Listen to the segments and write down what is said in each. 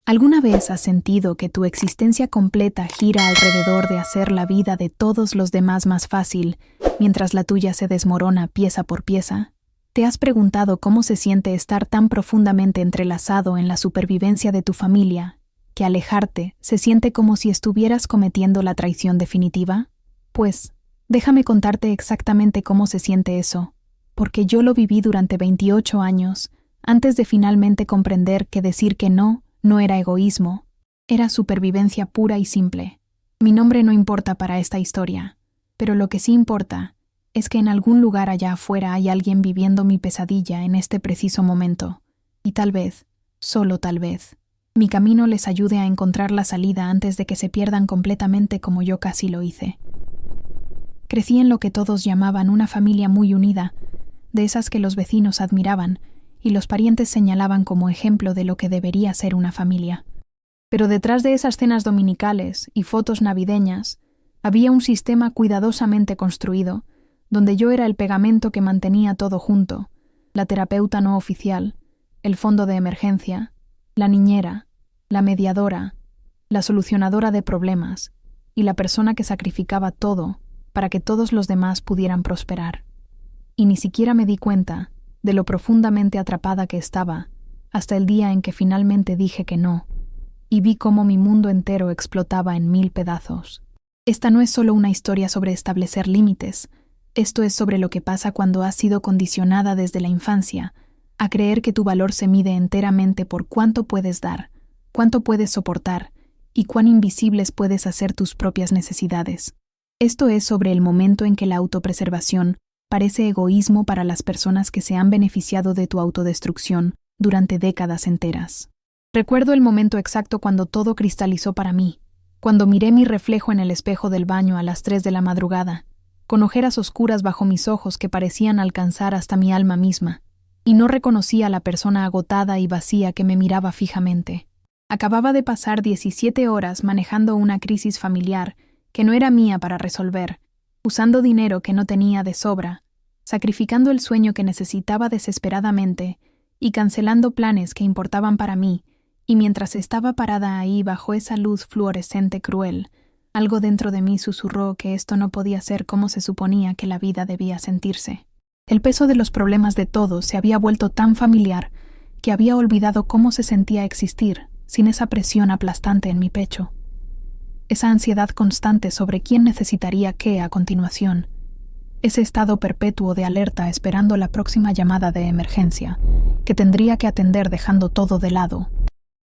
¿Alguna vez has sentido que tu existencia completa gira alrededor de hacer la vida de todos los demás más fácil, mientras la tuya se desmorona pieza por pieza? ¿Te has preguntado cómo se siente estar tan profundamente entrelazado en la supervivencia de tu familia, que alejarte se siente como si estuvieras cometiendo la traición definitiva? Pues, déjame contarte exactamente cómo se siente eso, porque yo lo viví durante 28 años, antes de finalmente comprender que decir que no era egoísmo, era supervivencia pura y simple. Mi nombre no importa para esta historia, pero lo que sí importa es que en algún lugar allá afuera hay alguien viviendo mi pesadilla en este preciso momento, y tal vez, solo tal vez, mi camino les ayude a encontrar la salida antes de que se pierdan completamente como yo casi lo hice. Crecí en lo que todos llamaban una familia muy unida, de esas que los vecinos admiraban, y los parientes señalaban como ejemplo de lo que debería ser una familia. Pero detrás de esas cenas dominicales y fotos navideñas, había un sistema cuidadosamente construido, donde yo era el pegamento que mantenía todo junto, la terapeuta no oficial, el fondo de emergencia, la niñera, la mediadora, la solucionadora de problemas y la persona que sacrificaba todo para que todos los demás pudieran prosperar. Y ni siquiera me di cuenta de lo profundamente atrapada que estaba, hasta el día en que finalmente dije que no, y vi cómo mi mundo entero explotaba en 1000 pedazos. Esta no es solo una historia sobre establecer límites, esto es sobre lo que pasa cuando has sido condicionada desde la infancia a creer que tu valor se mide enteramente por cuánto puedes dar, cuánto puedes soportar y cuán invisibles puedes hacer tus propias necesidades. Esto es sobre el momento en que la autopreservación parece egoísmo para las personas que se han beneficiado de tu autodestrucción durante décadas enteras. Recuerdo el momento exacto cuando todo cristalizó para mí, cuando miré mi reflejo en el espejo del baño a las 3 de la madrugada, con ojeras oscuras bajo mis ojos que parecían alcanzar hasta mi alma misma, y no reconocía a la persona agotada y vacía que me miraba fijamente. Acababa de pasar 17 horas manejando una crisis familiar que no era mía para resolver, usando dinero que no tenía de sobra, sacrificando el sueño que necesitaba desesperadamente y cancelando planes que importaban para mí, y mientras estaba parada ahí bajo esa luz fluorescente cruel, algo dentro de mí susurró que esto no podía ser como se suponía que la vida debía sentirse. El peso de los problemas de todos se había vuelto tan familiar que había olvidado cómo se sentía existir sin esa presión aplastante en mi pecho. Esa ansiedad constante sobre quién necesitaría qué a continuación. Ese estado perpetuo de alerta esperando la próxima llamada de emergencia, que tendría que atender dejando todo de lado.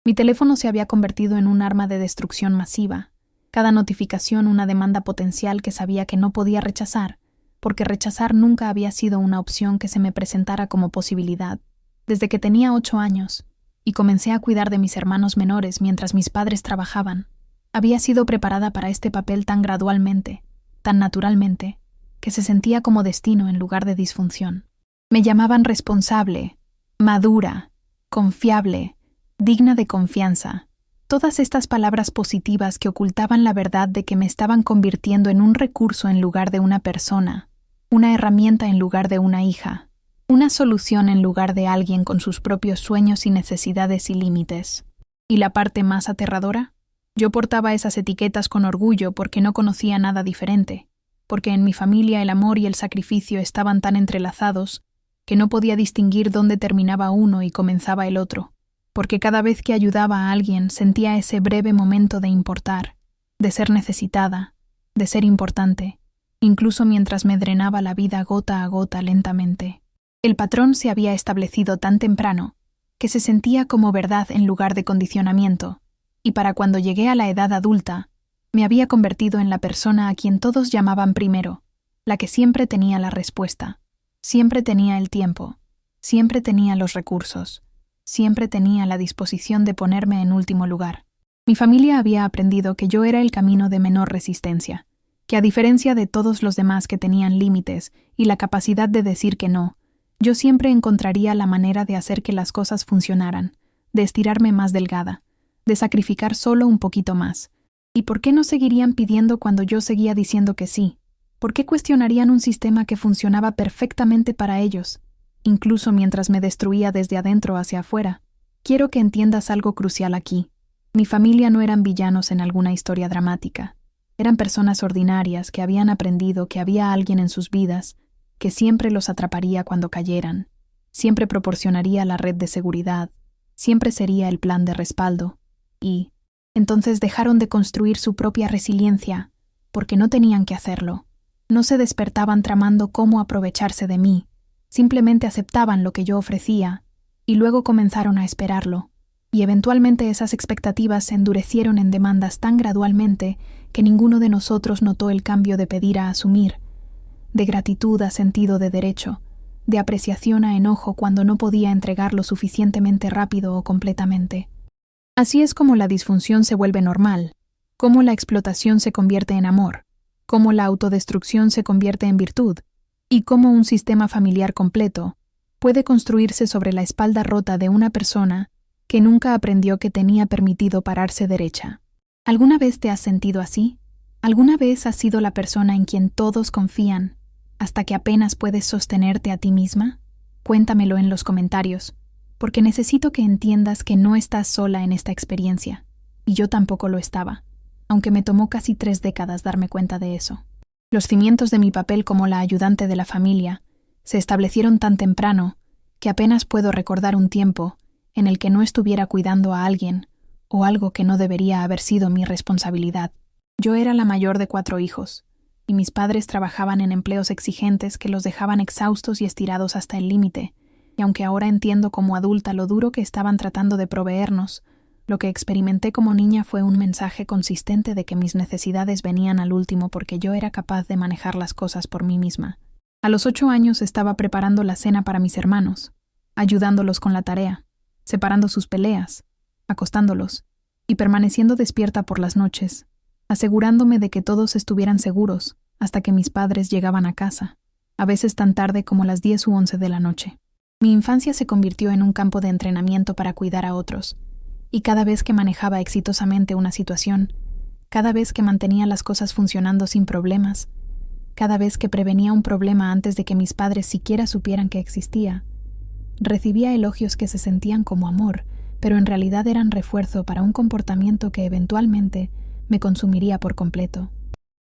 Mi teléfono se había convertido en un arma de destrucción masiva, cada notificación una demanda potencial que sabía que no podía rechazar, porque rechazar nunca había sido una opción que se me presentara como posibilidad, desde que tenía 8 años, y comencé a cuidar de mis hermanos menores mientras mis padres trabajaban. Había sido preparada para este papel tan gradualmente, tan naturalmente, que se sentía como destino en lugar de disfunción. Me llamaban responsable, madura, confiable, digna de confianza. Todas estas palabras positivas que ocultaban la verdad de que me estaban convirtiendo en un recurso en lugar de una persona, una herramienta en lugar de una hija, una solución en lugar de alguien con sus propios sueños y necesidades y límites. ¿Y la parte más aterradora? Yo portaba esas etiquetas con orgullo porque no conocía nada diferente, porque en mi familia el amor y el sacrificio estaban tan entrelazados que no podía distinguir dónde terminaba uno y comenzaba el otro, porque cada vez que ayudaba a alguien sentía ese breve momento de importar, de ser necesitada, de ser importante, incluso mientras me drenaba la vida gota a gota lentamente. El patrón se había establecido tan temprano que se sentía como verdad en lugar de condicionamiento, y para cuando llegué a la edad adulta, me había convertido en la persona a quien todos llamaban primero, la que siempre tenía la respuesta, siempre tenía el tiempo, siempre tenía los recursos, siempre tenía la disposición de ponerme en último lugar. Mi familia había aprendido que yo era el camino de menor resistencia, que a diferencia de todos los demás que tenían límites y la capacidad de decir que no, yo siempre encontraría la manera de hacer que las cosas funcionaran, de estirarme más delgada, de sacrificar solo un poquito más. ¿Y por qué no seguirían pidiendo cuando yo seguía diciendo que sí? ¿Por qué cuestionarían un sistema que funcionaba perfectamente para ellos, incluso mientras me destruía desde adentro hacia afuera? Quiero que entiendas algo crucial aquí. Mi familia no eran villanos en alguna historia dramática. Eran personas ordinarias que habían aprendido que había alguien en sus vidas que siempre los atraparía cuando cayeran, siempre proporcionaría la red de seguridad, siempre sería el plan de respaldo. Y entonces dejaron de construir su propia resiliencia, porque no tenían que hacerlo. No se despertaban tramando cómo aprovecharse de mí, simplemente aceptaban lo que yo ofrecía, y luego comenzaron a esperarlo. Y eventualmente esas expectativas se endurecieron en demandas tan gradualmente que ninguno de nosotros notó el cambio de pedir a asumir, de gratitud a sentido de derecho, de apreciación a enojo cuando no podía entregarlo suficientemente rápido o completamente. Así es como la disfunción se vuelve normal, cómo la explotación se convierte en amor, cómo la autodestrucción se convierte en virtud, y cómo un sistema familiar completo puede construirse sobre la espalda rota de una persona que nunca aprendió que tenía permitido pararse derecha. ¿Alguna vez te has sentido así? ¿Alguna vez has sido la persona en quien todos confían, hasta que apenas puedes sostenerte a ti misma? Cuéntamelo en los comentarios, porque necesito que entiendas que no estás sola en esta experiencia, y yo tampoco lo estaba, aunque me tomó casi 3 décadas darme cuenta de eso. Los cimientos de mi papel como la ayudante de la familia se establecieron tan temprano que apenas puedo recordar un tiempo en el que no estuviera cuidando a alguien o algo que no debería haber sido mi responsabilidad. Yo era la mayor de 4 hijos, y mis padres trabajaban en empleos exigentes que los dejaban exhaustos y estirados hasta el límite, y aunque ahora entiendo como adulta lo duro que estaban tratando de proveernos, lo que experimenté como niña fue un mensaje consistente de que mis necesidades venían al último porque yo era capaz de manejar las cosas por mí misma. A los 8 años estaba preparando la cena para mis hermanos, ayudándolos con la tarea, separando sus peleas, acostándolos y permaneciendo despierta por las noches, asegurándome de que todos estuvieran seguros hasta que mis padres llegaban a casa, a veces tan tarde como las 10 u 11 de la noche. Mi infancia se convirtió en un campo de entrenamiento para cuidar a otros, y cada vez que manejaba exitosamente una situación, cada vez que mantenía las cosas funcionando sin problemas, cada vez que prevenía un problema antes de que mis padres siquiera supieran que existía, recibía elogios que se sentían como amor, pero en realidad eran refuerzo para un comportamiento que eventualmente me consumiría por completo.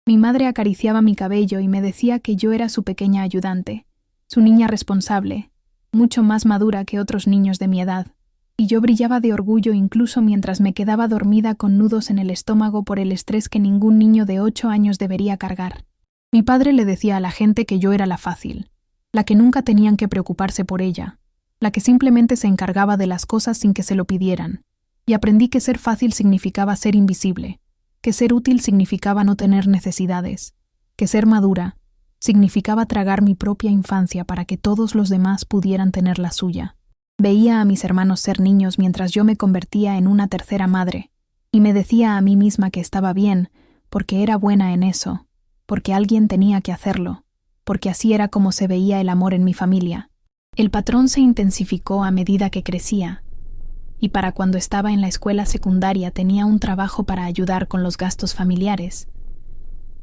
Mi madre acariciaba mi cabello y me decía que yo era su pequeña ayudante, su niña responsable, mucho más madura que otros niños de mi edad, y yo brillaba de orgullo incluso mientras me quedaba dormida con nudos en el estómago por el estrés que ningún niño de 8 años debería cargar. Mi padre le decía a la gente que yo era la fácil, la que nunca tenían que preocuparse por ella, la que simplemente se encargaba de las cosas sin que se lo pidieran, y aprendí que ser fácil significaba ser invisible, que ser útil significaba no tener necesidades, que ser madura significaba tragar mi propia infancia para que todos los demás pudieran tener la suya. Veía a mis hermanos ser niños mientras yo me convertía en una tercera madre, y me decía a mí misma que estaba bien, porque era buena en eso, porque alguien tenía que hacerlo, porque así era como se veía el amor en mi familia. El patrón se intensificó a medida que crecía, y para cuando estaba en la escuela secundaria tenía un trabajo para ayudar con los gastos familiares.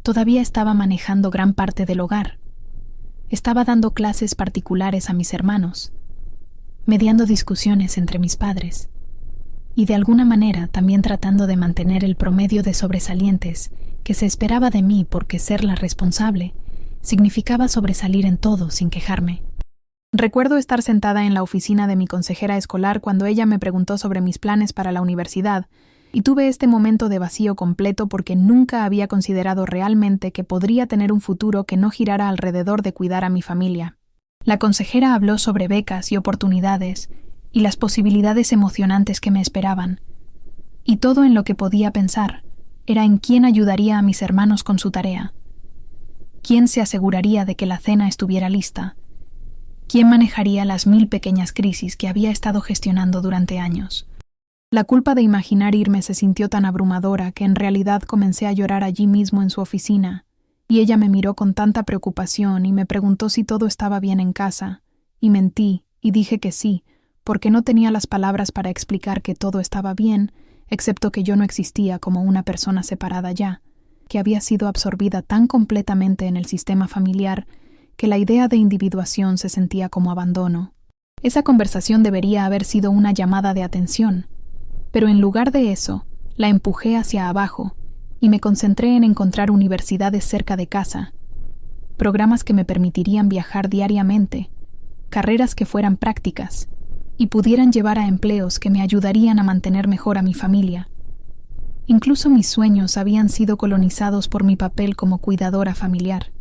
Todavía estaba manejando gran parte del hogar. Estaba dando clases particulares a mis hermanos, mediando discusiones entre mis padres, y de alguna manera también tratando de mantener el promedio de sobresalientes que se esperaba de mí porque ser la responsable significaba sobresalir en todo sin quejarme. Recuerdo estar sentada en la oficina de mi consejera escolar cuando ella me preguntó sobre mis planes para la universidad, y tuve este momento de vacío completo porque nunca había considerado realmente que podría tener un futuro que no girara alrededor de cuidar a mi familia. La consejera habló sobre becas y oportunidades, y las posibilidades emocionantes que me esperaban, y todo en lo que podía pensar era en quién ayudaría a mis hermanos con su tarea, quién se aseguraría de que la cena estuviera lista, quién manejaría las 1000 pequeñas crisis que había estado gestionando durante años. La culpa de imaginar irme se sintió tan abrumadora que en realidad comencé a llorar allí mismo en su oficina, y ella me miró con tanta preocupación y me preguntó si todo estaba bien en casa, y mentí y dije que sí, porque no tenía las palabras para explicar que todo estaba bien, excepto que yo no existía como una persona separada ya, que había sido absorbida tan completamente en el sistema familiar que la idea de individuación se sentía como abandono. Esa conversación debería haber sido una llamada de atención, pero en lugar de eso, La empujé hacia abajo y me concentré en encontrar universidades cerca de casa, programas que me permitirían viajar diariamente, carreras que fueran prácticas y pudieran llevar a empleos que me ayudarían a mantener mejor a mi familia. Incluso mis sueños habían sido colonizados por mi papel como cuidadora familiar,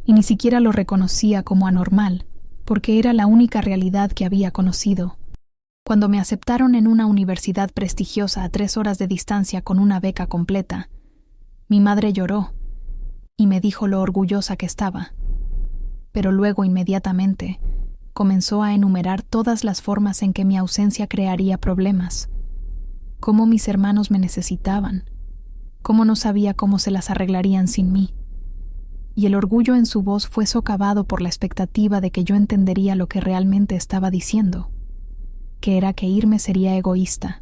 y ni siquiera lo reconocía como anormal, porque era la única realidad que había conocido. Cuando me aceptaron en una universidad prestigiosa a 3 horas de distancia con una beca completa, mi madre lloró y me dijo lo orgullosa que estaba. Pero luego, inmediatamente, comenzó a enumerar todas las formas en que mi ausencia crearía problemas. Cómo mis hermanos me necesitaban, cómo no sabía cómo se las arreglarían sin mí. Y el orgullo en su voz fue socavado por la expectativa de que yo entendería lo que realmente estaba diciendo, que era que irme sería egoísta.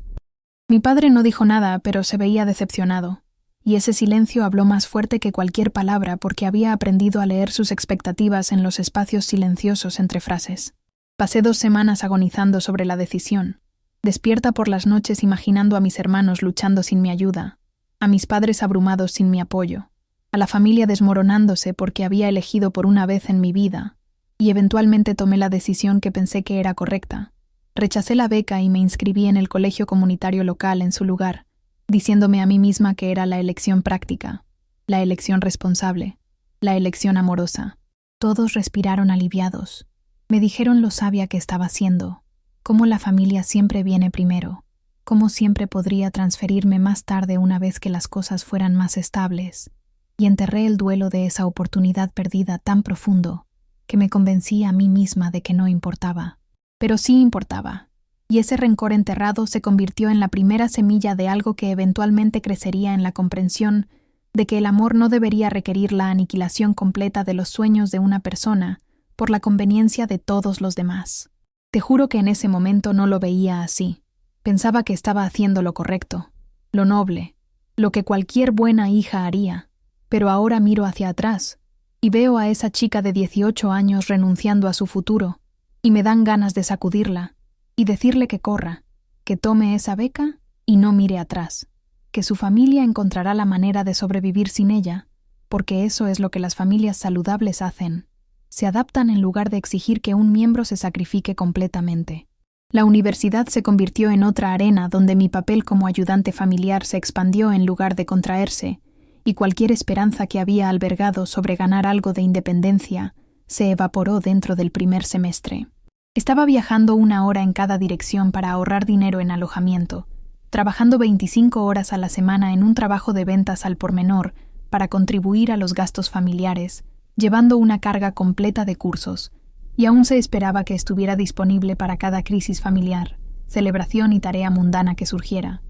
Mi padre no dijo nada, pero se veía decepcionado, y ese silencio habló más fuerte que cualquier palabra porque había aprendido a leer sus expectativas en los espacios silenciosos entre frases. Pasé 2 semanas agonizando sobre la decisión, despierta por las noches imaginando a mis hermanos luchando sin mi ayuda, a mis padres abrumados sin mi apoyo, a la familia desmoronándose porque había elegido por una vez en mi vida, y eventualmente tomé la decisión que pensé que era correcta. Rechacé la beca y me inscribí en el colegio comunitario local en su lugar, diciéndome a mí misma que era la elección práctica, la elección responsable, la elección amorosa. Todos respiraron aliviados. Me dijeron lo sabia que estaba siendo, cómo la familia siempre viene primero, cómo siempre podría transferirme más tarde una vez que las cosas fueran más estables, y enterré el duelo de esa oportunidad perdida tan profundo que me convencí a mí misma de que no importaba. Pero sí importaba, y ese rencor enterrado se convirtió en la primera semilla de algo que eventualmente crecería en la comprensión de que el amor no debería requerir la aniquilación completa de los sueños de una persona por la conveniencia de todos los demás. Te juro que en ese momento no lo veía así. Pensaba que estaba haciendo lo correcto, lo noble, lo que cualquier buena hija haría, pero ahora miro hacia atrás y veo a esa chica de 18 años renunciando a su futuro, y me dan ganas de sacudirla y decirle que corra, que tome esa beca y no mire atrás, que su familia encontrará la manera de sobrevivir sin ella, porque eso es lo que las familias saludables hacen. Se adaptan en lugar de exigir que un miembro se sacrifique completamente. La universidad se convirtió en otra arena donde mi papel como ayudante familiar se expandió en lugar de contraerse, y cualquier esperanza que había albergado sobre ganar algo de independencia se evaporó dentro del primer semestre. Estaba viajando 1 hora en cada dirección para ahorrar dinero en alojamiento, trabajando 25 horas a la semana en un trabajo de ventas al por menor para contribuir a los gastos familiares, llevando una carga completa de cursos, y aún se esperaba que estuviera disponible para cada crisis familiar, celebración y tarea mundana que surgiera.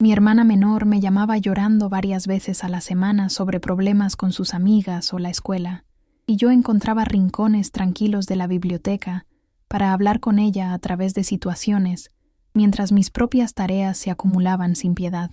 Mi hermana menor me llamaba llorando varias veces a la semana sobre problemas con sus amigas o la escuela, y yo encontraba rincones tranquilos de la biblioteca para hablar con ella a través de situaciones, mientras mis propias tareas se acumulaban sin piedad.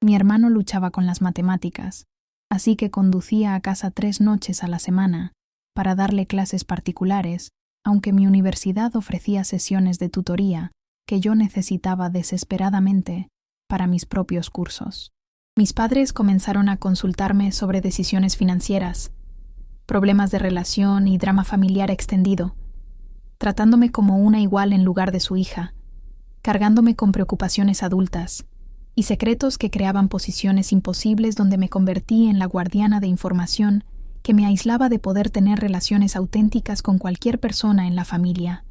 Mi hermano luchaba con las matemáticas, así que conducía a casa 3 noches a la semana para darle clases particulares, aunque mi universidad ofrecía sesiones de tutoría que yo necesitaba desesperadamente para mis propios cursos. Mis padres comenzaron a consultarme sobre decisiones financieras, problemas de relación y drama familiar extendido, tratándome como una igual en lugar de su hija, cargándome con preocupaciones adultas y secretos que creaban posiciones imposibles donde me convertí en la guardiana de información que me aislaba de poder tener relaciones auténticas con cualquier persona en la familia.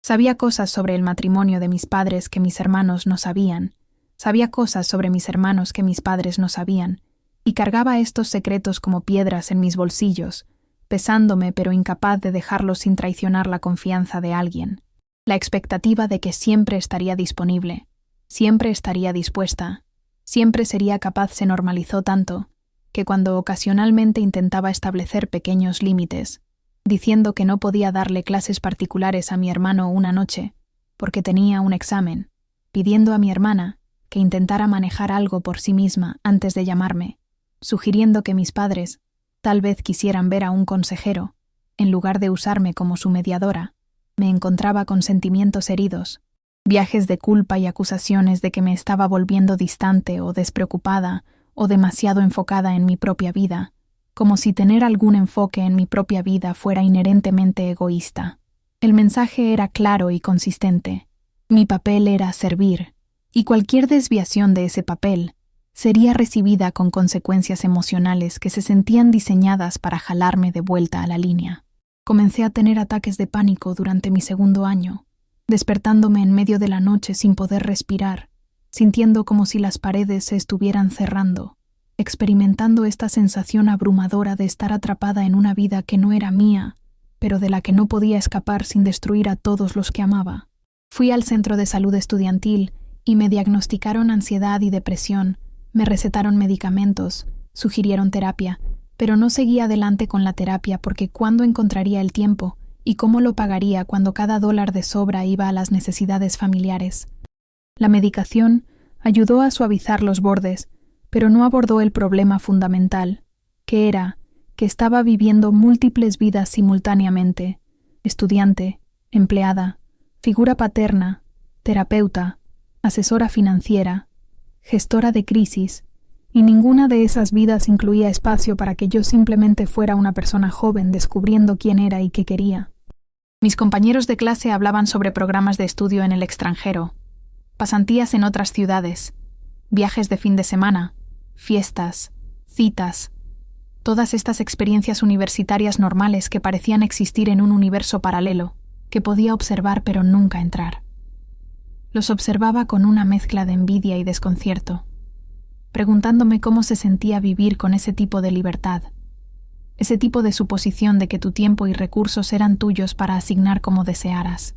Sabía cosas sobre el matrimonio de mis padres que mis hermanos no sabían, sabía cosas sobre mis hermanos que mis padres no sabían, y cargaba estos secretos como piedras en mis bolsillos, pesándome pero incapaz de dejarlos sin traicionar la confianza de alguien. La expectativa de que siempre estaría disponible, siempre estaría dispuesta, siempre sería capaz se normalizó tanto que cuando ocasionalmente intentaba establecer pequeños límites, diciendo que no podía darle clases particulares a mi hermano una noche, porque tenía un examen, pidiendo a mi hermana que intentara manejar algo por sí misma antes de llamarme, sugiriendo que mis padres tal vez quisieran ver a un consejero, en lugar de usarme como su mediadora, me encontraba con sentimientos heridos, Viajes de culpa y acusaciones de que me estaba volviendo distante o despreocupada o demasiado enfocada en mi propia vida, como si tener algún enfoque en mi propia vida fuera inherentemente egoísta. El mensaje era claro y consistente. Mi papel era servir, y cualquier desviación de ese papel sería recibida con consecuencias emocionales que se sentían diseñadas para jalarme de vuelta a la línea. Comencé a tener ataques de pánico durante mi segundo año, despertándome en medio de la noche sin poder respirar, sintiendo como si las paredes se estuvieran cerrando, experimentando esta sensación abrumadora de estar atrapada en una vida que no era mía, pero de la que no podía escapar sin destruir a todos los que amaba. Fui al centro de salud estudiantil y me diagnosticaron ansiedad y depresión, me recetaron medicamentos, sugirieron terapia, pero no seguí adelante con la terapia porque ¿cuándo encontraría el tiempo y cómo lo pagaría cuando cada dólar de sobra iba a las necesidades familiares? La medicación ayudó a suavizar los bordes, pero no abordó el problema fundamental, que era que estaba viviendo múltiples vidas simultáneamente: estudiante, empleada, figura paterna, terapeuta, asesora financiera, gestora de crisis, y ninguna de esas vidas incluía espacio para que yo simplemente fuera una persona joven descubriendo quién era y qué quería. Mis compañeros de clase hablaban sobre programas de estudio en el extranjero, pasantías en otras ciudades, viajes de fin de semana, fiestas, citas, todas estas experiencias universitarias normales que parecían existir en un universo paralelo, que podía observar pero nunca entrar. Los observaba con una mezcla de envidia y desconcierto, preguntándome cómo se sentía vivir con ese tipo de libertad, ese tipo de suposición de que tu tiempo y recursos eran tuyos para asignar como desearas.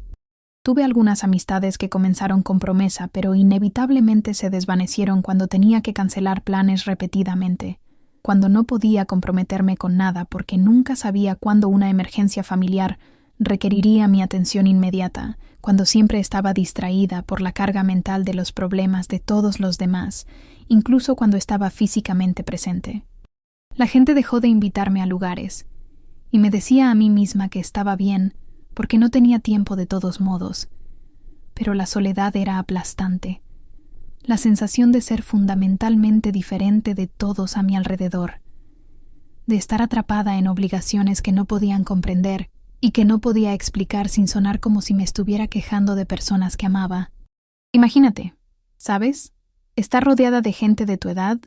Tuve algunas amistades que comenzaron con promesa, pero inevitablemente se desvanecieron cuando tenía que cancelar planes repetidamente, cuando no podía comprometerme con nada porque nunca sabía cuándo una emergencia familiar requeriría mi atención inmediata, cuando siempre estaba distraída por la carga mental de los problemas de todos los demás, incluso cuando estaba físicamente presente. La gente dejó de invitarme a lugares, y me decía a mí misma que estaba bien, porque no tenía tiempo de todos modos. Pero la soledad era aplastante. La sensación de ser fundamentalmente diferente de todos a mi alrededor, de estar atrapada en obligaciones que no podían comprender y que no podía explicar sin sonar como si me estuviera quejando de personas que amaba. Imagínate, ¿sabes? Estar rodeada de gente de tu edad,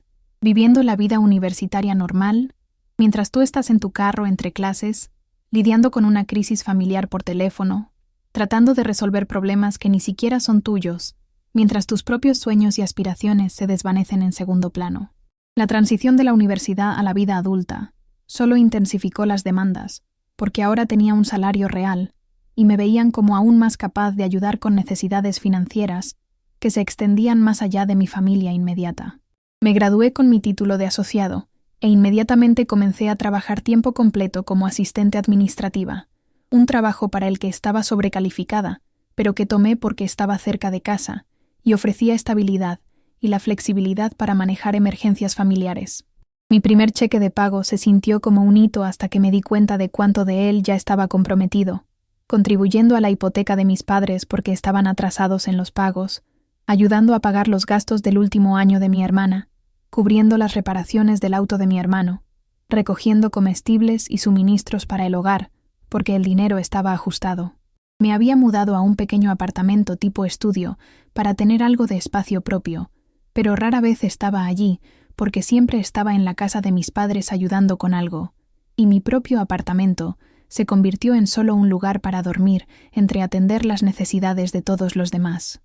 viviendo la vida universitaria normal, mientras tú estás en tu carro entre clases, lidiando con una crisis familiar por teléfono, tratando de resolver problemas que ni siquiera son tuyos, mientras tus propios sueños y aspiraciones se desvanecen en segundo plano. La transición de la universidad a la vida adulta solo intensificó las demandas, porque ahora tenía un salario real y me veían como aún más capaz de ayudar con necesidades financieras que se extendían más allá de mi familia inmediata. Me gradué con mi título de asociado e inmediatamente comencé a trabajar tiempo completo como asistente administrativa, un trabajo para el que estaba sobrecalificada, pero que tomé porque estaba cerca de casa y ofrecía estabilidad y la flexibilidad para manejar emergencias familiares. Mi primer cheque de pago se sintió como un hito hasta que me di cuenta de cuánto de él ya estaba comprometido, contribuyendo a la hipoteca de mis padres porque estaban atrasados en los pagos, ayudando a pagar los gastos del último año de mi hermana, cubriendo las reparaciones del auto de mi hermano, recogiendo comestibles y suministros para el hogar, porque el dinero estaba ajustado. Me había mudado a un pequeño apartamento tipo estudio para tener algo de espacio propio, pero rara vez estaba allí porque siempre estaba en la casa de mis padres ayudando con algo, y mi propio apartamento se convirtió en solo un lugar para dormir entre atender las necesidades de todos los demás.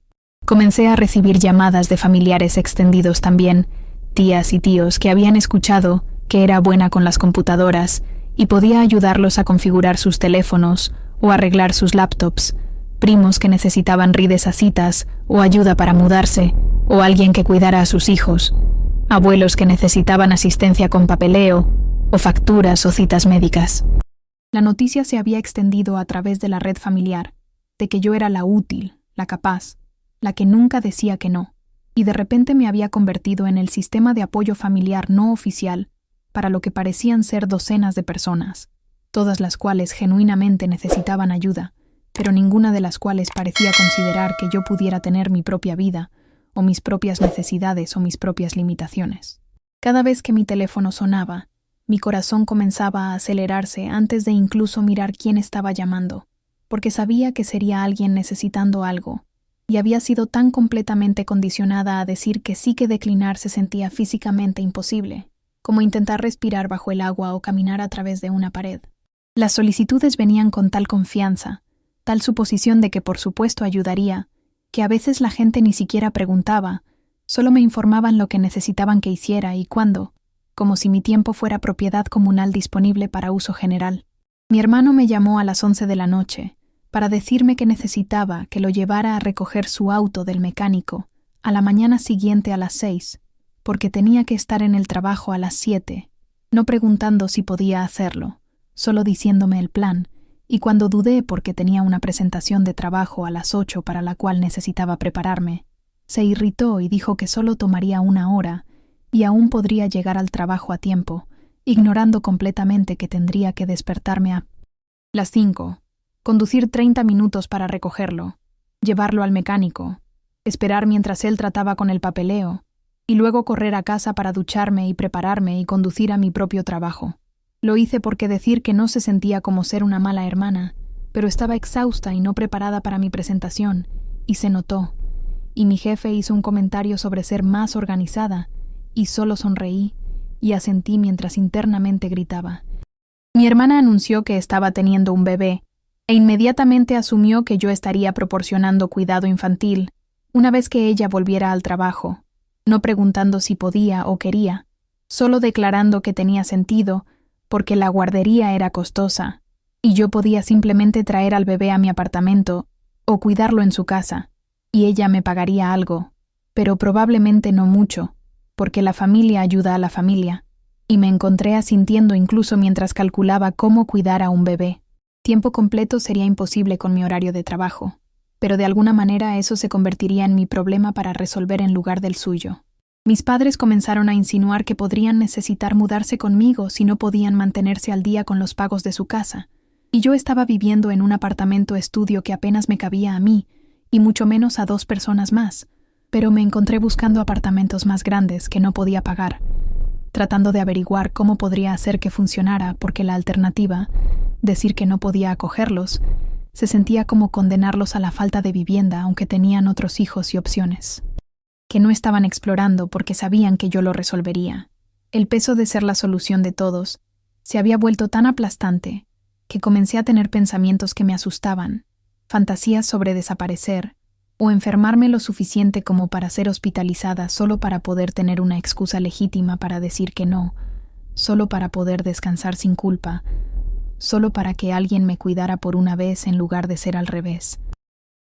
Comencé a recibir llamadas de familiares extendidos también, tías y tíos que habían escuchado que era buena con las computadoras y podía ayudarlos a configurar sus teléfonos o arreglar sus laptops, primos que necesitaban rides a citas o ayuda para mudarse, o alguien que cuidara a sus hijos, abuelos que necesitaban asistencia con papeleo, o facturas o citas médicas. La noticia se había extendido a través de la red familiar, de que yo era la útil, la capaz, la que nunca decía que no, y de repente me había convertido en el sistema de apoyo familiar no oficial para lo que parecían ser docenas de personas, todas las cuales genuinamente necesitaban ayuda, pero ninguna de las cuales parecía considerar que yo pudiera tener mi propia vida, o mis propias necesidades o mis propias limitaciones. Cada vez que mi teléfono sonaba, mi corazón comenzaba a acelerarse antes de incluso mirar quién estaba llamando, porque sabía que sería alguien necesitando algo, y había sido tan completamente condicionada a decir que sí que declinar se sentía físicamente imposible, como intentar respirar bajo el agua o caminar a través de una pared. Las solicitudes venían con tal confianza, tal suposición de que por supuesto ayudaría, que a veces la gente ni siquiera preguntaba, solo me informaban lo que necesitaban que hiciera y cuándo, como si mi tiempo fuera propiedad comunal disponible para uso general. Mi hermano me llamó a las 11 de la noche para decirme que necesitaba que lo llevara a recoger su auto del mecánico a la mañana siguiente a las 6, porque tenía que estar en el trabajo a las 7, no preguntando si podía hacerlo, solo diciéndome el plan, y cuando dudé porque tenía una presentación de trabajo a las 8 para la cual necesitaba prepararme, se irritó y dijo que solo tomaría 1 hora y aún podría llegar al trabajo a tiempo, ignorando completamente que tendría que despertarme a las 5, conducir 30 minutos para recogerlo, llevarlo al mecánico, esperar mientras él trataba con el papeleo, y luego correr a casa para ducharme y prepararme y conducir a mi propio trabajo. Lo hice porque decir que no se sentía como ser una mala hermana, pero estaba exhausta y no preparada para mi presentación, y se notó. Y mi jefe hizo un comentario sobre ser más organizada, y solo sonreí y asentí mientras internamente gritaba. Mi hermana anunció que estaba teniendo un bebé, e inmediatamente asumió que yo estaría proporcionando cuidado infantil una vez que ella volviera al trabajo, no preguntando si podía o quería, solo declarando que tenía sentido porque la guardería era costosa, y yo podía simplemente traer al bebé a mi apartamento o cuidarlo en su casa, y ella me pagaría algo, pero probablemente no mucho, porque la familia ayuda a la familia, y me encontré asintiendo incluso mientras calculaba cómo cuidar a un bebé. Tiempo completo sería imposible con mi horario de trabajo, pero de alguna manera eso se convertiría en mi problema para resolver en lugar del suyo. Mis padres comenzaron a insinuar que podrían necesitar mudarse conmigo si no podían mantenerse al día con los pagos de su casa, y yo estaba viviendo en un apartamento estudio que apenas me cabía a mí, y mucho menos a 2 personas más, pero me encontré buscando apartamentos más grandes que no podía pagar, tratando de averiguar cómo podría hacer que funcionara porque la alternativa, decir que no podía acogerlos, se sentía como condenarlos a la falta de vivienda aunque tenían otros hijos y opciones, que no estaban explorando porque sabían que yo lo resolvería. El peso de ser la solución de todos se había vuelto tan aplastante que comencé a tener pensamientos que me asustaban, fantasías sobre desaparecer, o enfermarme lo suficiente como para ser hospitalizada solo para poder tener una excusa legítima para decir que no, solo para poder descansar sin culpa, solo para que alguien me cuidara por una vez en lugar de ser al revés.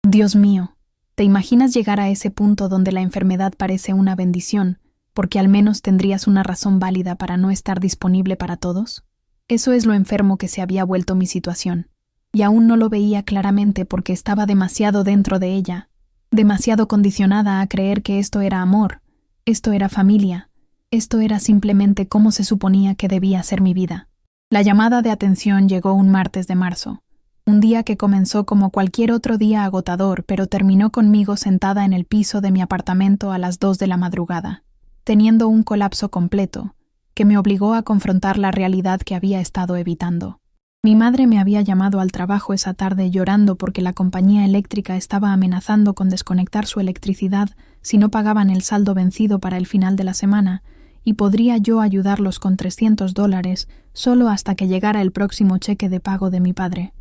Dios mío, ¿te imaginas llegar a ese punto donde la enfermedad parece una bendición, porque al menos tendrías una razón válida para no estar disponible para todos? Eso es lo enfermo que se había vuelto mi situación, y aún no lo veía claramente porque estaba demasiado dentro de ella, demasiado condicionada a creer que esto era amor, esto era familia, esto era simplemente cómo se suponía que debía ser mi vida. La llamada de atención llegó un martes de marzo, un día que comenzó como cualquier otro día agotador, pero terminó conmigo sentada en el piso de mi apartamento a las 2 de la madrugada, teniendo un colapso completo, que me obligó a confrontar la realidad que había estado evitando. Mi madre me había llamado al trabajo esa tarde llorando porque la compañía eléctrica estaba amenazando con desconectar su electricidad si no pagaban el saldo vencido para el final de la semana, y podría yo ayudarlos con $300 solo hasta que llegara el próximo cheque de pago de mi padre.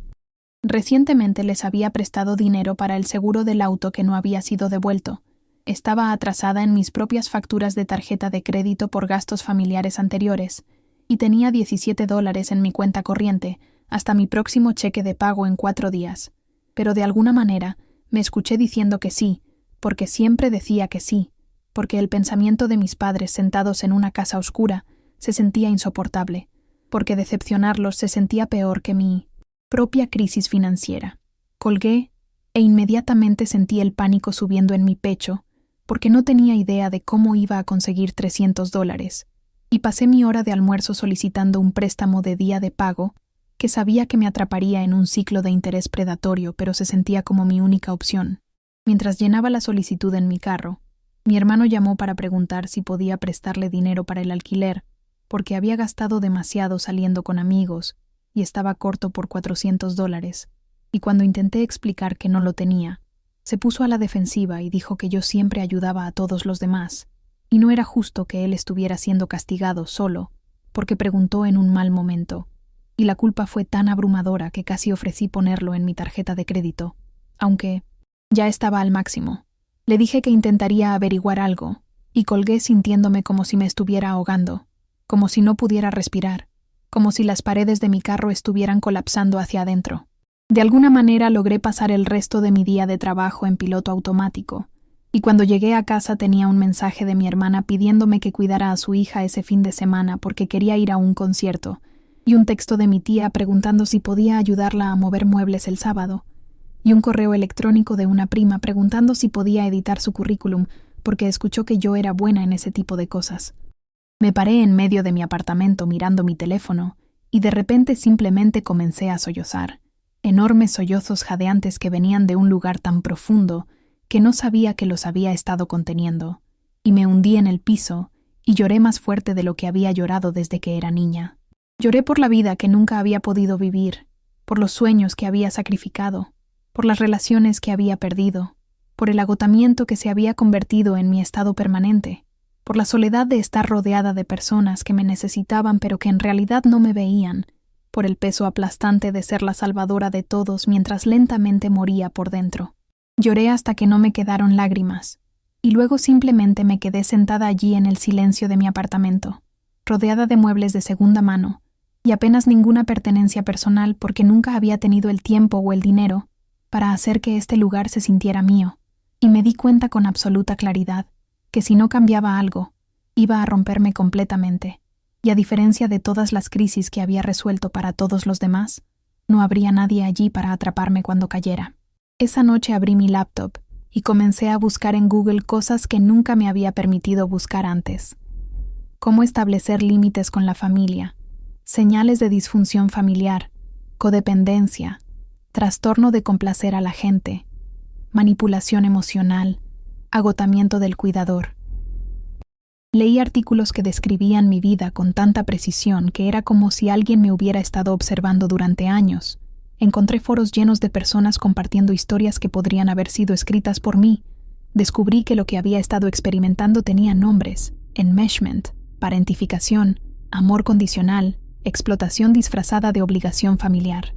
Recientemente les había prestado dinero para el seguro del auto que no había sido devuelto. Estaba atrasada en mis propias facturas de tarjeta de crédito por gastos familiares anteriores, y tenía $17 en mi cuenta corriente, hasta mi próximo cheque de pago en 4 días. Pero de alguna manera me escuché diciendo que sí, porque siempre decía que sí, porque el pensamiento de mis padres sentados en una casa oscura se sentía insoportable, porque decepcionarlos se sentía peor que mi propia crisis financiera. Colgué e inmediatamente sentí el pánico subiendo en mi pecho, porque no tenía idea de cómo iba a conseguir $300, y pasé mi hora de almuerzo solicitando un préstamo de día de pago que sabía que me atraparía en un ciclo de interés predatorio, pero se sentía como mi única opción. Mientras llenaba la solicitud en mi carro, mi hermano llamó para preguntar si podía prestarle dinero para el alquiler, porque había gastado demasiado saliendo con amigos y estaba corto por $400, y cuando intenté explicar que no lo tenía, se puso a la defensiva y dijo que yo siempre ayudaba a todos los demás, y no era justo que él estuviera siendo castigado solo, porque preguntó en un mal momento, y la culpa fue tan abrumadora que casi ofrecí ponerlo en mi tarjeta de crédito, aunque ya estaba al máximo. Le dije que intentaría averiguar algo, y colgué sintiéndome como si me estuviera ahogando, como si no pudiera respirar, como si las paredes de mi carro estuvieran colapsando hacia adentro. De alguna manera logré pasar el resto de mi día de trabajo en piloto automático, y cuando llegué a casa tenía un mensaje de mi hermana pidiéndome que cuidara a su hija ese fin de semana porque quería ir a un concierto, y un texto de mi tía preguntando si podía ayudarla a mover muebles el sábado, y un correo electrónico de una prima preguntando si podía editar su currículum porque escuchó que yo era buena en ese tipo de cosas. Me paré en medio de mi apartamento mirando mi teléfono y de repente simplemente comencé a sollozar, enormes sollozos jadeantes que venían de un lugar tan profundo que no sabía que los había estado conteniendo, y me hundí en el piso y lloré más fuerte de lo que había llorado desde que era niña. Lloré por la vida que nunca había podido vivir, por los sueños que había sacrificado, por las relaciones que había perdido, por el agotamiento que se había convertido en mi estado permanente, por la soledad de estar rodeada de personas que me necesitaban pero que en realidad no me veían, por el peso aplastante de ser la salvadora de todos mientras lentamente moría por dentro. Lloré hasta que no me quedaron lágrimas, y luego simplemente me quedé sentada allí en el silencio de mi apartamento, rodeada de muebles de segunda mano, y apenas ninguna pertenencia personal porque nunca había tenido el tiempo o el dinero para hacer que este lugar se sintiera mío, y me di cuenta con absoluta claridad que si no cambiaba algo, iba a romperme completamente, y a diferencia de todas las crisis que había resuelto para todos los demás, no habría nadie allí para atraparme cuando cayera. Esa noche abrí mi laptop y comencé a buscar en Google cosas que nunca me había permitido buscar antes. Cómo establecer límites con la familia, señales de disfunción familiar, codependencia, trastorno de complacer a la gente, manipulación emocional, agotamiento del cuidador. Leí artículos que describían mi vida con tanta precisión que era como si alguien me hubiera estado observando durante años. Encontré foros llenos de personas compartiendo historias que podrían haber sido escritas por mí. Descubrí que lo que había estado experimentando tenía nombres: enmeshment, parentificación, amor condicional, explotación disfrazada de obligación familiar.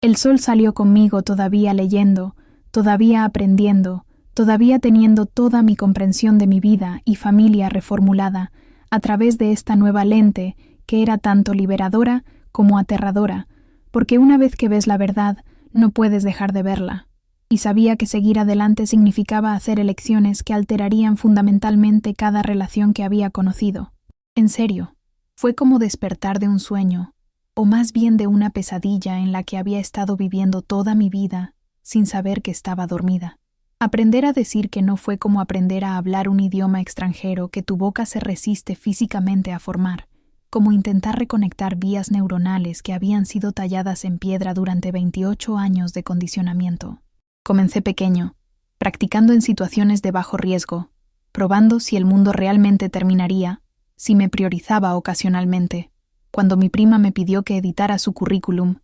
El sol salió conmigo todavía leyendo, todavía aprendiendo, todavía teniendo toda mi comprensión de mi vida y familia reformulada a través de esta nueva lente que era tanto liberadora como aterradora, porque una vez que ves la verdad, no puedes dejar de verla. Y sabía que seguir adelante significaba hacer elecciones que alterarían fundamentalmente cada relación que había conocido. En serio, fue como despertar de un sueño, o más bien de una pesadilla en la que había estado viviendo toda mi vida sin saber que estaba dormida. Aprender a decir que no fue como aprender a hablar un idioma extranjero que tu boca se resiste físicamente a formar, como intentar reconectar vías neuronales que habían sido talladas en piedra durante 28 años de condicionamiento. Comencé pequeño, practicando en situaciones de bajo riesgo, probando si el mundo realmente terminaría, si me priorizaba ocasionalmente. Cuando mi prima me pidió que editara su currículum,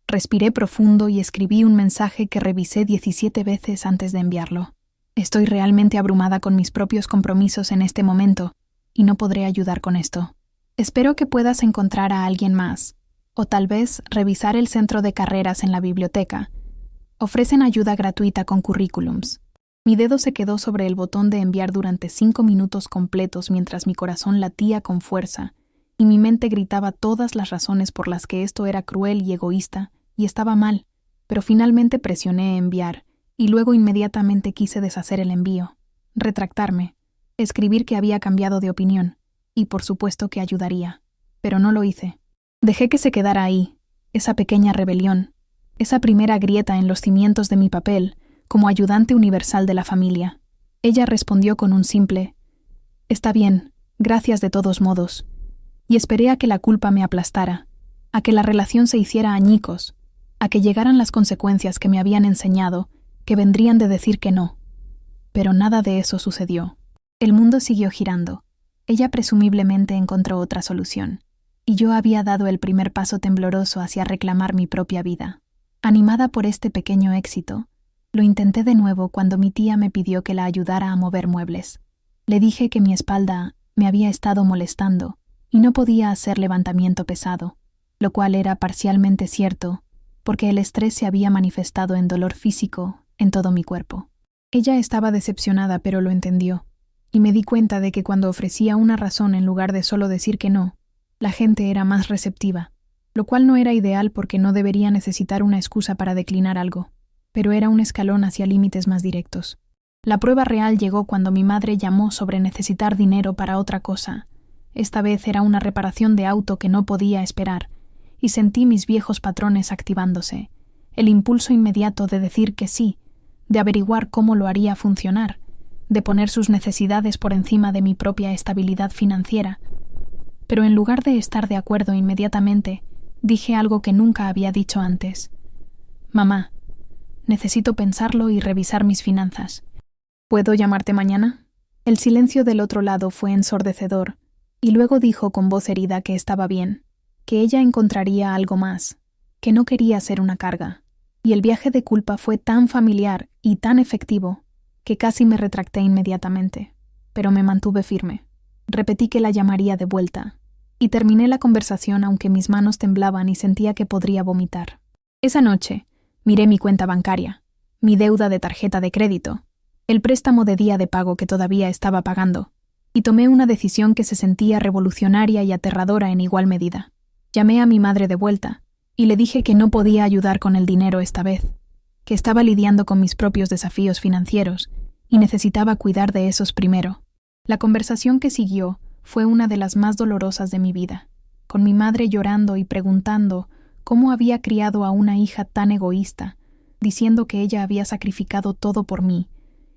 respiré profundo y escribí un mensaje que revisé 17 veces antes de enviarlo. Estoy realmente abrumada con mis propios compromisos en este momento y no podré ayudar con esto. Espero que puedas encontrar a alguien más, o tal vez revisar el centro de carreras en la biblioteca. Ofrecen ayuda gratuita con currículums. Mi dedo se quedó sobre el botón de enviar durante 5 minutos completos mientras mi corazón latía con fuerza y mi mente gritaba todas las razones por las que esto era cruel y egoísta y estaba mal, pero finalmente presioné enviar y luego inmediatamente quise deshacer el envío, retractarme, escribir que había cambiado de opinión y por supuesto que ayudaría, pero no lo hice. Dejé que se quedara ahí, esa pequeña rebelión, esa primera grieta en los cimientos de mi papel como ayudante universal de la familia. Ella respondió con un simple «Está bien, gracias de todos modos», y esperé a que la culpa me aplastara, a que la relación se hiciera añicos, a que llegaran las consecuencias que me habían enseñado, que vendrían de decir que no. Pero nada de eso sucedió. El mundo siguió girando. Ella presumiblemente encontró otra solución, y yo había dado el primer paso tembloroso hacia reclamar mi propia vida. Animada por este pequeño éxito, lo intenté de nuevo cuando mi tía me pidió que la ayudara a mover muebles. Le dije que mi espalda me había estado molestando y no podía hacer levantamiento pesado, lo cual era parcialmente cierto, porque el estrés se había manifestado en dolor físico en todo mi cuerpo. Ella estaba decepcionada, pero lo entendió, y me di cuenta de que cuando ofrecía una razón en lugar de solo decir que no, la gente era más receptiva, lo cual no era ideal porque no debería necesitar una excusa para declinar algo, pero era un escalón hacia límites más directos. La prueba real llegó cuando mi madre llamó sobre necesitar dinero para otra cosa. Esta vez era una reparación de auto que no podía esperar, y sentí mis viejos patrones activándose, el impulso inmediato de decir que sí, de averiguar cómo lo haría funcionar, de poner sus necesidades por encima de mi propia estabilidad financiera. Pero en lugar de estar de acuerdo inmediatamente, dije algo que nunca había dicho antes. «Mamá, necesito pensarlo y revisar mis finanzas. ¿Puedo llamarte mañana?» El silencio del otro lado fue ensordecedor, y luego dijo con voz herida que estaba bien, que ella encontraría algo más, que no quería ser una carga. Y el viaje de culpa fue tan familiar y tan efectivo que casi me retracté inmediatamente, pero me mantuve firme. Repetí que la llamaría de vuelta, y terminé la conversación aunque mis manos temblaban y sentía que podría vomitar. Esa noche, miré mi cuenta bancaria, mi deuda de tarjeta de crédito, el préstamo de día de pago que todavía estaba pagando, y tomé una decisión que se sentía revolucionaria y aterradora en igual medida. Llamé a mi madre de vuelta, y le dije que no podía ayudar con el dinero esta vez, que estaba lidiando con mis propios desafíos financieros y necesitaba cuidar de esos primero. La conversación que siguió fue una de las más dolorosas de mi vida, con mi madre llorando y preguntando cómo había criado a una hija tan egoísta, diciendo que ella había sacrificado todo por mí,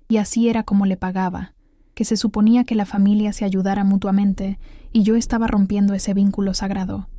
y así era como le pagaba, que se suponía que la familia se ayudara mutuamente y yo estaba rompiendo ese vínculo sagrado.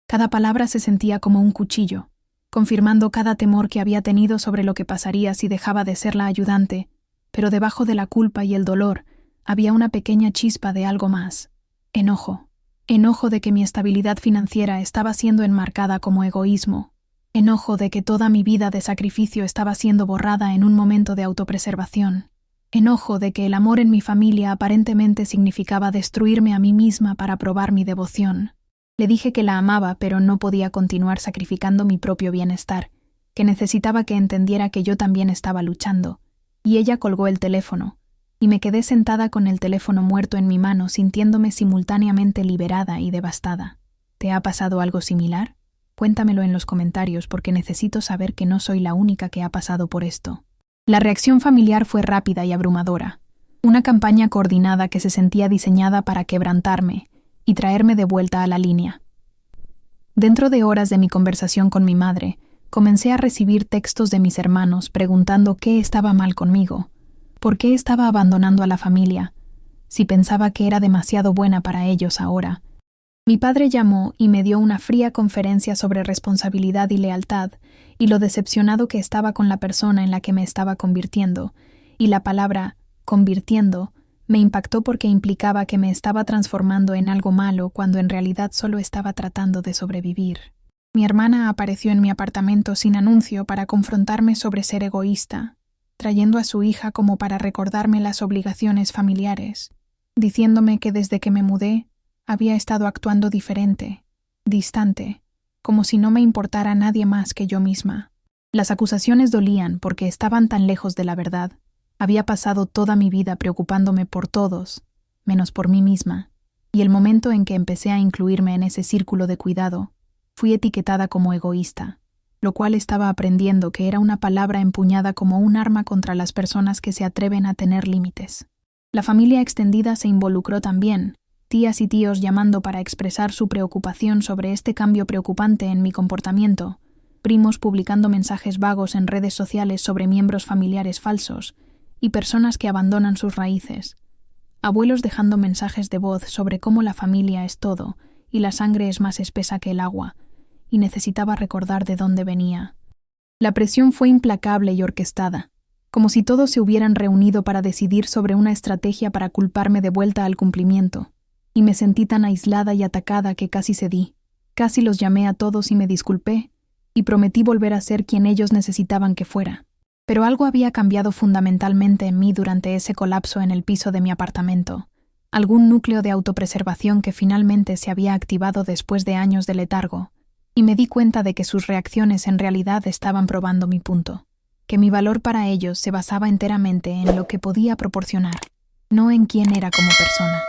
Cada palabra se sentía como un cuchillo, confirmando cada temor que había tenido sobre lo que pasaría si dejaba de ser la ayudante, pero debajo de la culpa y el dolor había una pequeña chispa de algo más. Enojo de que mi estabilidad financiera estaba siendo enmarcada como egoísmo, enojo de que toda mi vida de sacrificio estaba siendo borrada en un momento de autopreservación, enojo de que el amor en mi familia aparentemente significaba destruirme a mí misma para probar mi devoción. Le dije que la amaba, pero no podía continuar sacrificando mi propio bienestar, que necesitaba que entendiera que yo también estaba luchando, y ella colgó el teléfono, y me quedé sentada con el teléfono muerto en mi mano, sintiéndome simultáneamente liberada y devastada. ¿Te ha pasado algo similar? Cuéntamelo en los comentarios porque necesito saber que no soy la única que ha pasado por esto. La reacción familiar fue rápida y abrumadora, una campaña coordinada que se sentía diseñada para quebrantarme y traerme de vuelta a la línea. Dentro de horas de mi conversación con mi madre, comencé a recibir textos de mis hermanos preguntando qué estaba mal conmigo, por qué estaba abandonando a la familia, si pensaba que era demasiado buena para ellos ahora. Mi padre llamó y me dio una fría conferencia sobre responsabilidad y lealtad y lo decepcionado que estaba con la persona en la que me estaba convirtiendo, y la palabra «convirtiendo» me impactó porque implicaba que me estaba transformando en algo malo cuando en realidad solo estaba tratando de sobrevivir. Mi hermana apareció en mi apartamento sin anuncio para confrontarme sobre ser egoísta, trayendo a su hija como para recordarme las obligaciones familiares, diciéndome que desde que me mudé había estado actuando diferente, distante, como si no me importara nadie más que yo misma. Las acusaciones dolían porque estaban tan lejos de la verdad. Había pasado toda mi vida preocupándome por todos, menos por mí misma, y el momento en que empecé a incluirme en ese círculo de cuidado, fui etiquetada como egoísta, lo cual estaba aprendiendo que era una palabra empuñada como un arma contra las personas que se atreven a tener límites. La familia extendida se involucró también, tías y tíos llamando para expresar su preocupación sobre este cambio preocupante en mi comportamiento, primos publicando mensajes vagos en redes sociales sobre miembros familiares falsos, y personas que abandonan sus raíces, abuelos dejando mensajes de voz sobre cómo la familia es todo y la sangre es más espesa que el agua, y necesitaba recordar de dónde venía. La presión fue implacable y orquestada, como si todos se hubieran reunido para decidir sobre una estrategia para culparme de vuelta al cumplimiento, y me sentí tan aislada y atacada que casi cedí. Casi los llamé a todos y me disculpé, y prometí volver a ser quien ellos necesitaban que fuera. Pero algo había cambiado fundamentalmente en mí durante ese colapso en el piso de mi apartamento, algún núcleo de autopreservación que finalmente se había activado después de años de letargo, y me di cuenta de que sus reacciones en realidad estaban probando mi punto, que mi valor para ellos se basaba enteramente en lo que podía proporcionar, no en quién era como persona.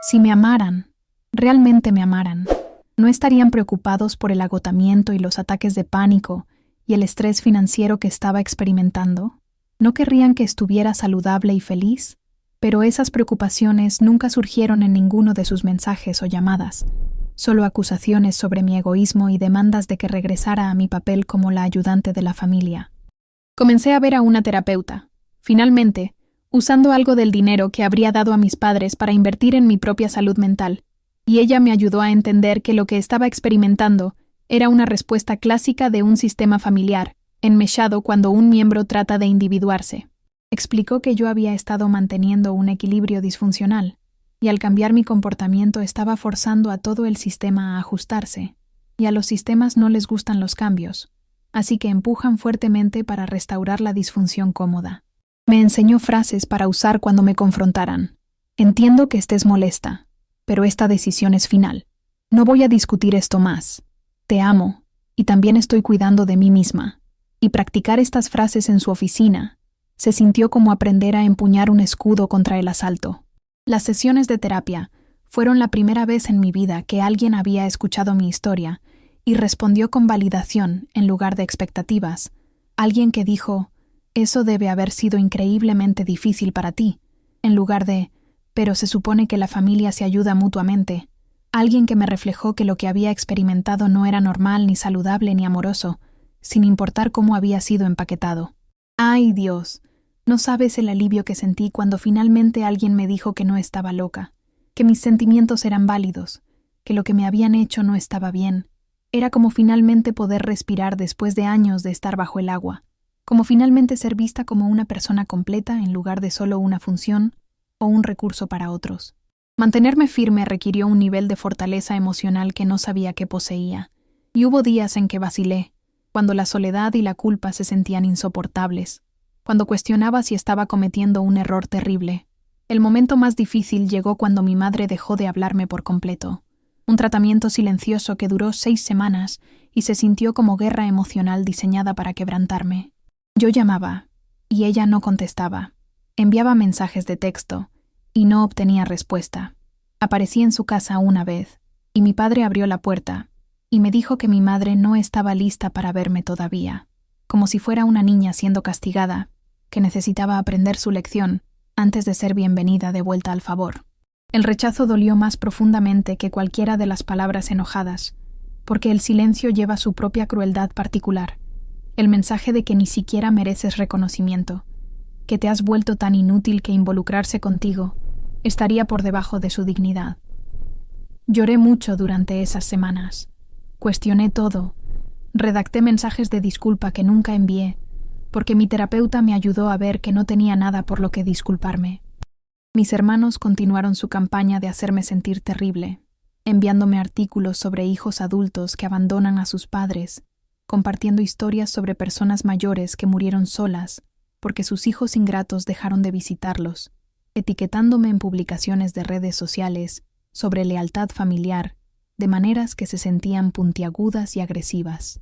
Si me amaran, realmente me amaran, no estarían preocupados por el agotamiento y los ataques de pánico y el estrés financiero que estaba experimentando. ¿No querrían que estuviera saludable y feliz? Pero esas preocupaciones nunca surgieron en ninguno de sus mensajes o llamadas, solo acusaciones sobre mi egoísmo y demandas de que regresara a mi papel como la ayudante de la familia. Comencé a ver a una terapeuta, finalmente, usando algo del dinero que habría dado a mis padres para invertir en mi propia salud mental, y ella me ayudó a entender que lo que estaba experimentando era una respuesta clásica de un sistema familiar, enmeshado cuando un miembro trata de individuarse. Explicó que yo había estado manteniendo un equilibrio disfuncional, y al cambiar mi comportamiento estaba forzando a todo el sistema a ajustarse, y a los sistemas no les gustan los cambios, así que empujan fuertemente para restaurar la disfunción cómoda. Me enseñó frases para usar cuando me confrontaran. Entiendo que estés molesta, pero esta decisión es final. No voy a discutir esto más. Te amo, y también estoy cuidando de mí misma. Y practicar estas frases en su oficina se sintió como aprender a empuñar un escudo contra el asalto. Las sesiones de terapia fueron la primera vez en mi vida que alguien había escuchado mi historia y respondió con validación en lugar de expectativas. Alguien que dijo, eso debe haber sido increíblemente difícil para ti, en lugar de, pero se supone que la familia se ayuda mutuamente. Alguien que me reflejó que lo que había experimentado no era normal, ni saludable, ni amoroso, sin importar cómo había sido empaquetado. ¡Ay, Dios! No sabes el alivio que sentí cuando finalmente alguien me dijo que no estaba loca, que mis sentimientos eran válidos, que lo que me habían hecho no estaba bien. Era como finalmente poder respirar después de años de estar bajo el agua, como finalmente ser vista como una persona completa en lugar de solo una función o un recurso para otros. Mantenerme firme requirió un nivel de fortaleza emocional que no sabía que poseía, y hubo días en que vacilé, cuando la soledad y la culpa se sentían insoportables, cuando cuestionaba si estaba cometiendo un error terrible. El momento más difícil llegó cuando mi madre dejó de hablarme por completo. Un tratamiento silencioso que duró 6 semanas y se sintió como guerra emocional diseñada para quebrantarme. Yo llamaba, y ella no contestaba. Enviaba mensajes de texto, y no obtenía respuesta. Aparecí en su casa una vez, y mi padre abrió la puerta, y me dijo que mi madre no estaba lista para verme todavía, como si fuera una niña siendo castigada, que necesitaba aprender su lección antes de ser bienvenida de vuelta al favor. El rechazo dolió más profundamente que cualquiera de las palabras enojadas, porque el silencio lleva su propia crueldad particular, el mensaje de que ni siquiera mereces reconocimiento, que te has vuelto tan inútil que involucrarse contigo estaría por debajo de su dignidad. Lloré mucho durante esas semanas. Cuestioné todo. Redacté mensajes de disculpa que nunca envié, porque mi terapeuta me ayudó a ver que no tenía nada por lo que disculparme. Mis hermanos continuaron su campaña de hacerme sentir terrible, enviándome artículos sobre hijos adultos que abandonan a sus padres, compartiendo historias sobre personas mayores que murieron solas porque sus hijos ingratos dejaron de visitarlos, etiquetándome en publicaciones de redes sociales sobre lealtad familiar, de maneras que se sentían puntiagudas y agresivas.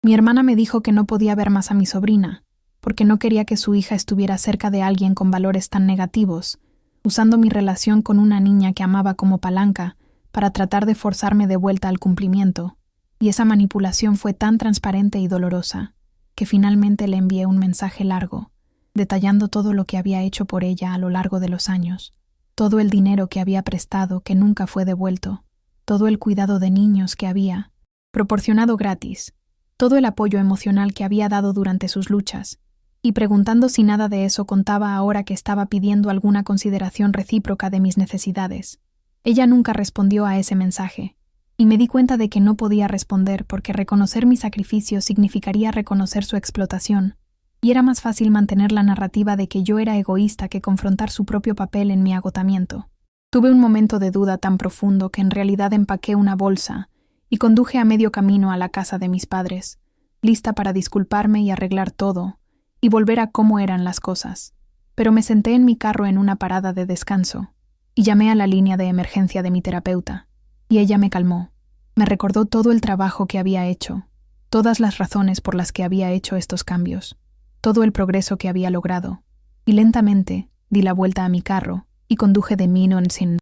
Mi hermana me dijo que no podía ver más a mi sobrina, porque no quería que su hija estuviera cerca de alguien con valores tan negativos, usando mi relación con una niña que amaba como palanca para tratar de forzarme de vuelta al cumplimiento, y esa manipulación fue tan transparente y dolorosa, que finalmente le envié un mensaje largo, detallando todo lo que había hecho por ella a lo largo de los años, todo el dinero que había prestado que nunca fue devuelto, todo el cuidado de niños que había proporcionado gratis, todo el apoyo emocional que había dado durante sus luchas, y preguntando si nada de eso contaba ahora que estaba pidiendo alguna consideración recíproca de mis necesidades. Ella nunca respondió a ese mensaje, y me di cuenta de que no podía responder porque reconocer mi sacrificio significaría reconocer su explotación, y era más fácil mantener la narrativa de que yo era egoísta que confrontar su propio papel en mi agotamiento. Tuve un momento de duda tan profundo que en realidad empaqué una bolsa y conduje a medio camino a la casa de mis padres, lista para disculparme y arreglar todo, y volver a cómo eran las cosas. Pero me senté en mi carro en una parada de descanso, y llamé a la línea de emergencia de mi terapeuta, y ella me calmó. Me recordó todo el trabajo que había hecho, todas las razones por las que había hecho estos cambios, todo el progreso que había logrado, y lentamente di la vuelta a mi carro y conduje de sin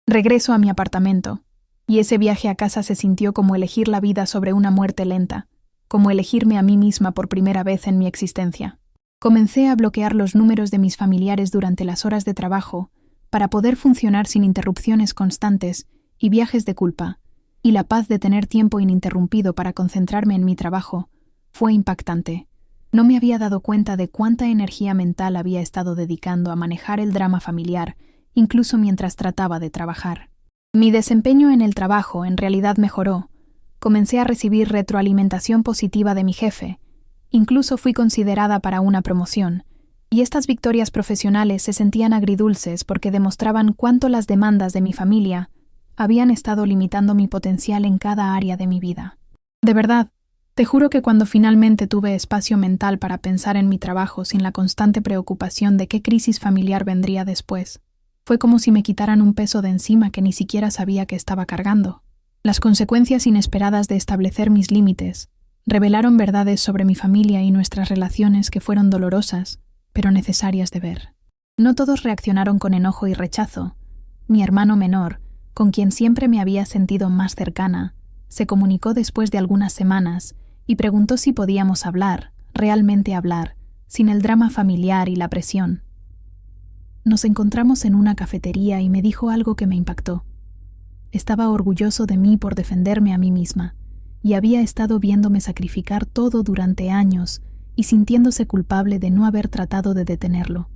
regreso a mi apartamento, y ese viaje a casa se sintió como elegir la vida sobre una muerte lenta, como elegirme a mí misma por primera vez en mi existencia. Comencé a bloquear los números de mis familiares durante las horas de trabajo para poder funcionar sin interrupciones constantes y viajes de culpa, y la paz de tener tiempo ininterrumpido para concentrarme en mi trabajo fue impactante. No me había dado cuenta de cuánta energía mental había estado dedicando a manejar el drama familiar, incluso mientras trataba de trabajar. Mi desempeño en el trabajo en realidad mejoró. Comencé a recibir retroalimentación positiva de mi jefe. Incluso fui considerada para una promoción, y estas victorias profesionales se sentían agridulces porque demostraban cuánto las demandas de mi familia habían estado limitando mi potencial en cada área de mi vida. De verdad, te juro que cuando finalmente tuve espacio mental para pensar en mi trabajo sin la constante preocupación de qué crisis familiar vendría después, fue como si me quitaran un peso de encima que ni siquiera sabía que estaba cargando. Las consecuencias inesperadas de establecer mis límites revelaron verdades sobre mi familia y nuestras relaciones que fueron dolorosas, pero necesarias de ver. No todos reaccionaron con enojo y rechazo. Mi hermano menor, con quien siempre me había sentido más cercana, se comunicó después de algunas semanas y preguntó si podíamos hablar, realmente hablar, sin el drama familiar y la presión. Nos encontramos en una cafetería y me dijo algo que me impactó. Estaba orgulloso de mí por defenderme a mí misma, y había estado viéndome sacrificar todo durante años y sintiéndose culpable de no haber tratado de detenerlo.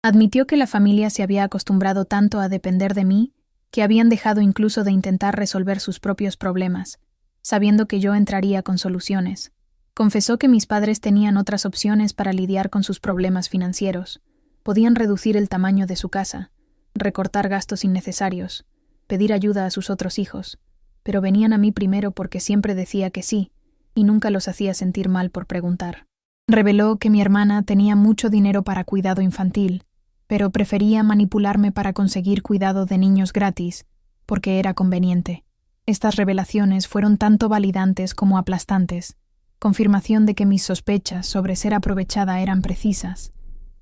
Admitió que la familia se había acostumbrado tanto a depender de mí que habían dejado incluso de intentar resolver sus propios problemas, sabiendo que yo entraría con soluciones. Confesó que mis padres tenían otras opciones para lidiar con sus problemas financieros. Podían reducir el tamaño de su casa, recortar gastos innecesarios, pedir ayuda a sus otros hijos, pero venían a mí primero porque siempre decía que sí, y nunca los hacía sentir mal por preguntar. Reveló que mi hermana tenía mucho dinero para cuidado infantil, pero prefería manipularme para conseguir cuidado de niños gratis, porque era conveniente. Estas revelaciones fueron tanto validantes como aplastantes, confirmación de que mis sospechas sobre ser aprovechada eran precisas,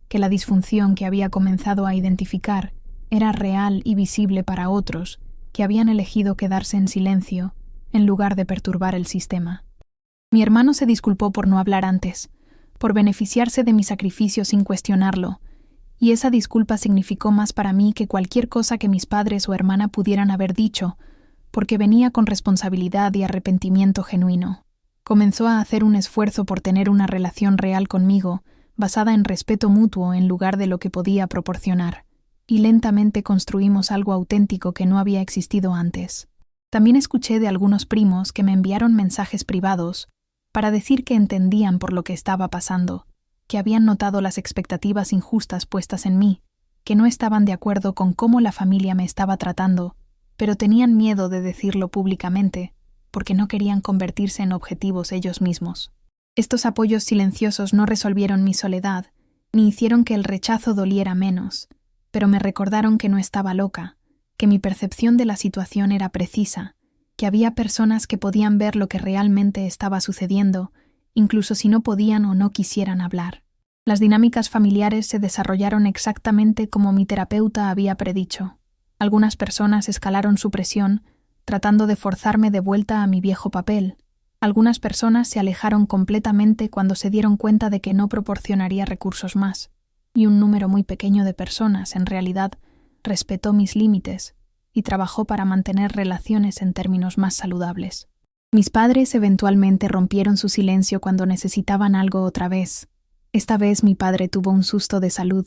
que la disfunción que había comenzado a identificar era real y visible para otros que habían elegido quedarse en silencio en lugar de perturbar el sistema. Mi hermano se disculpó por no hablar antes, por beneficiarse de mi sacrificio sin cuestionarlo, y esa disculpa significó más para mí que cualquier cosa que mis padres o hermana pudieran haber dicho, porque venía con responsabilidad y arrepentimiento genuino. Comenzó a hacer un esfuerzo por tener una relación real conmigo, basada en respeto mutuo en lugar de lo que podía proporcionar, y lentamente construimos algo auténtico que no había existido antes. También escuché de algunos primos que me enviaron mensajes privados para decir que entendían por lo que estaba pasando, que habían notado las expectativas injustas puestas en mí, que no estaban de acuerdo con cómo la familia me estaba tratando, pero tenían miedo de decirlo públicamente, porque no querían convertirse en objetivos ellos mismos. Estos apoyos silenciosos no resolvieron mi soledad, ni hicieron que el rechazo doliera menos, pero me recordaron que no estaba loca, que mi percepción de la situación era precisa, que había personas que podían ver lo que realmente estaba sucediendo, incluso si no podían o no quisieran hablar. Las dinámicas familiares se desarrollaron exactamente como mi terapeuta había predicho. Algunas personas escalaron su presión, tratando de forzarme de vuelta a mi viejo papel. Algunas personas se alejaron completamente cuando se dieron cuenta de que no proporcionaría recursos más, y un número muy pequeño de personas, en realidad, respetó mis límites y trabajó para mantener relaciones en términos más saludables. Mis padres eventualmente rompieron su silencio cuando necesitaban algo otra vez. Esta vez mi padre tuvo un susto de salud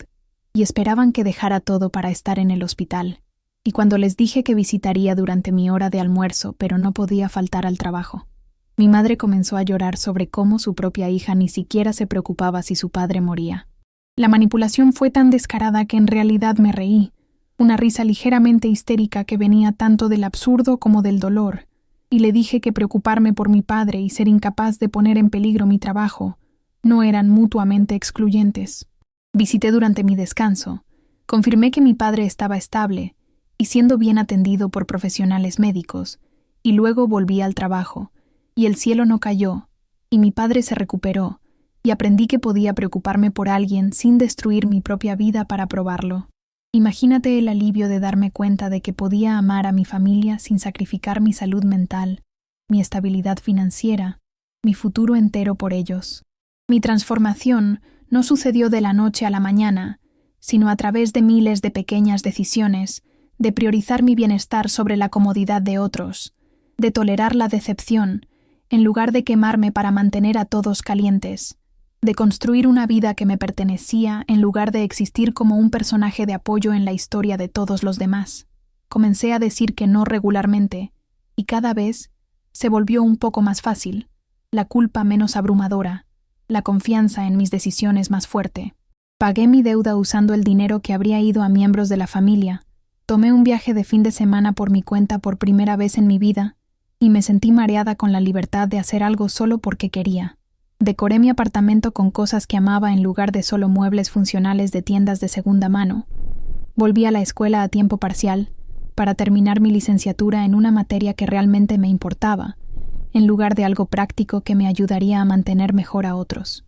y esperaban que dejara todo para estar en el hospital. y cuando les dije que visitaría durante mi hora de almuerzo, pero no podía faltar al trabajo. Mi madre comenzó a llorar sobre cómo su propia hija ni siquiera se preocupaba si su padre moría. La manipulación fue tan descarada que en realidad me reí, una risa ligeramente histérica que venía tanto del absurdo como del dolor, y le dije que preocuparme por mi padre y ser incapaz de poner en peligro mi trabajo no eran mutuamente excluyentes. Visité durante mi descanso, confirmé que mi padre estaba estable y siendo bien atendido por profesionales médicos, y luego volví al trabajo, y el cielo no cayó, y mi padre se recuperó, y aprendí que podía preocuparme por alguien sin destruir mi propia vida para probarlo. Imagínate el alivio de darme cuenta de que podía amar a mi familia sin sacrificar mi salud mental, mi estabilidad financiera, mi futuro entero por ellos. Mi transformación no sucedió de la noche a la mañana, sino a través de miles de pequeñas decisiones, de priorizar mi bienestar sobre la comodidad de otros, de tolerar la decepción, en lugar de quemarme para mantener a todos calientes, de construir una vida que me pertenecía en lugar de existir como un personaje de apoyo en la historia de todos los demás. Comencé a decir que no regularmente, y cada vez se volvió un poco más fácil, la culpa menos abrumadora, la confianza en mis decisiones más fuerte. Pagué mi deuda usando el dinero que habría ido a miembros de la familia, tomé un viaje de fin de semana por mi cuenta por primera vez en mi vida, y me sentí mareada con la libertad de hacer algo solo porque quería. Decoré mi apartamento con cosas que amaba en lugar de solo muebles funcionales de tiendas de segunda mano. Volví a la escuela a tiempo parcial para terminar mi licenciatura en una materia que realmente me importaba, en lugar de algo práctico que me ayudaría a mantener mejor a otros.